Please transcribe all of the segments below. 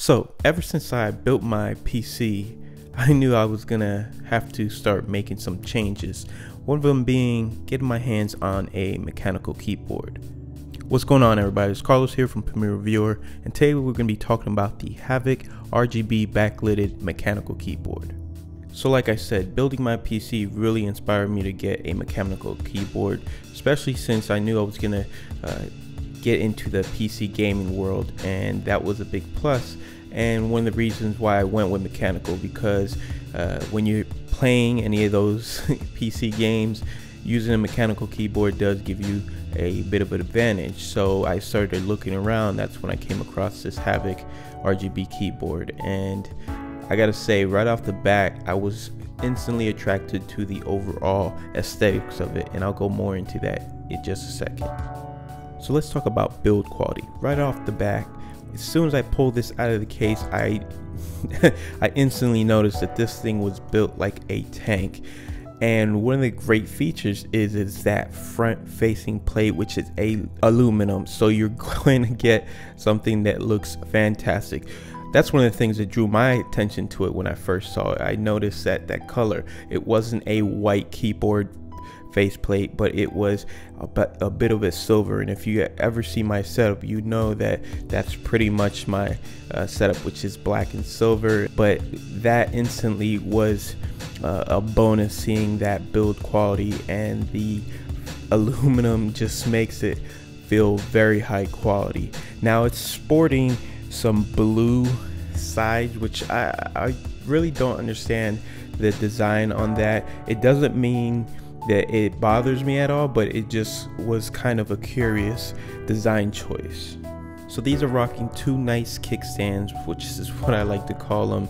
So ever since I built my PC, I knew I was gonna have to start making some changes. One of them being getting my hands on a mechanical keyboard. What's going on, everybody? It's Carlos here from PremierReviewer, and today we're gonna be talking about the Havit RGB backlit mechanical keyboard. So like I said, building my PC really inspired me to get a mechanical keyboard, especially since I knew I was gonna get into the PC gaming world, and that was a big plus. And one of the reasons why I went with mechanical, because when you're playing any of those PC games, using a mechanical keyboard does give you a bit of an advantage. So I started looking around. That's when I came across this Havit RGB keyboard, and I gotta say, right off the bat, I was instantly attracted to the overall aesthetics of it, and I'll go more into that in just a second. So let's talk about build quality. Right off the bat, as soon as I pulled this out of the case, I instantly noticed that this thing was built like a tank. And one of the great features is that front facing plate, which is aluminum. So you're going to get something that looks fantastic. That's one of the things that drew my attention to it when I first saw it. I noticed that color, it wasn't a white keyboard faceplate, but it was a bit of a silver. And if you ever see my setup, you know that that's pretty much my setup, which is black and silver. But that instantly was a bonus, seeing that build quality, and the aluminum just makes it feel very high quality. Now it's sporting some blue sides, which I really don't understand the design on that. It doesn't mean that it bothers me at all, but it just was kind of a curious design choice. So these are rocking two nice kickstands, which is what I like to call them.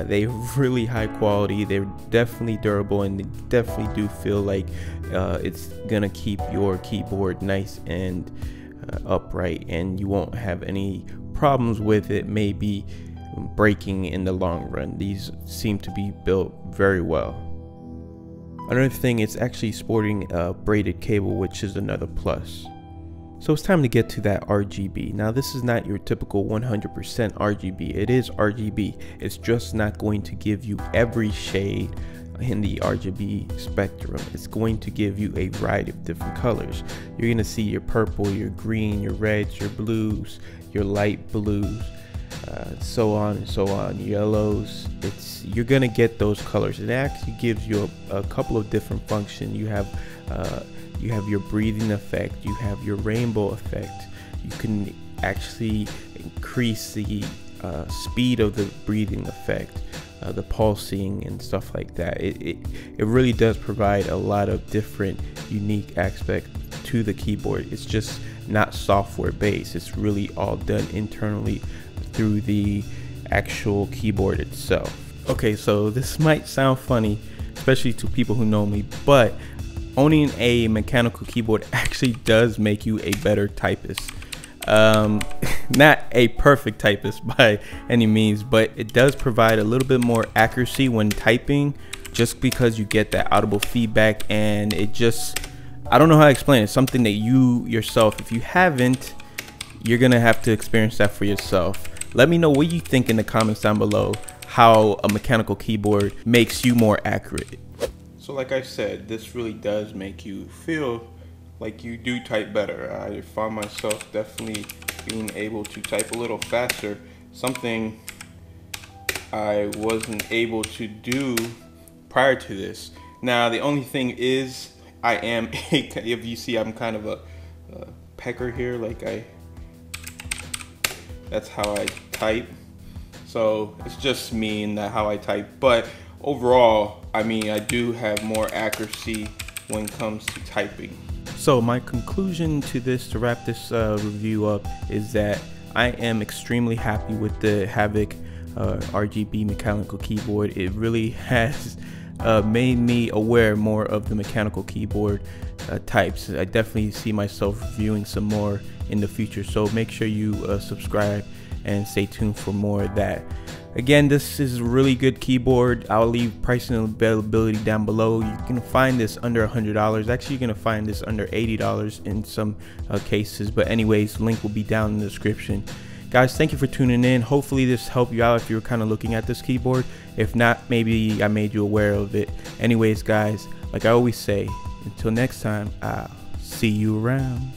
They're really high quality, they're definitely durable, and they definitely do feel like it's gonna keep your keyboard nice and upright, and you won't have any problems with it maybe breaking in the long run. These seem to be built very well. Another thing, it's actually sporting a braided cable, which is another plus. So it's time to get to that RGB. Now this is not your typical 100% RGB. It is RGB. It's just not going to give you every shade in the RGB spectrum. It's going to give you a variety of different colors. You're going to see your purple, your green, your reds, your blues, your light blues, so on and so on, yellows. You're gonna get those colors. It actually gives you a couple of different functions. You have your breathing effect, you have your rainbow effect. You can actually increase the speed of the breathing effect, the pulsing and stuff like that. It really does provide a lot of different unique aspects to the keyboard. It's just not software based. It's really all done internally through the actual keyboard itself. Okay, so this might sound funny, especially to people who know me, but owning a mechanical keyboard actually does make you a better typist. Not a perfect typist by any means, but it does provide a little bit more accuracy when typing, just because you get that audible feedback. And it just, I don't know how to explain it. It's something that you yourself, if you haven't, you're gonna have to experience that for yourself. Let me know what you think in the comments down below, how a mechanical keyboard makes you more accurate. So like I said, this really does make you feel like you do type better. I found myself definitely being able to type a little faster, something I wasn't able to do prior to this. Now the only thing is, I am if you see, I'm kind of a pecker here, like that's how I type. So it's just me and how I type, but overall, I mean, I do have more accuracy when it comes to typing. So my conclusion to this, to wrap this review up, is that I am extremely happy with the Havit RGB mechanical keyboard. It really has made me aware more of the mechanical keyboard types. I definitely see myself reviewing some more in the future, so make sure you subscribe and stay tuned for more of that. Again, this is a really good keyboard. I'll leave pricing and availability down below. You can find this under $100. Actually, you're gonna find this under $80 in some cases, but anyways, link will be down in the description. Guys, thank you for tuning in. Hopefully this helped you out if you were kind of looking at this keyboard. If not, maybe I made you aware of it. Anyways, guys, like I always say, until next time, I'll see you around.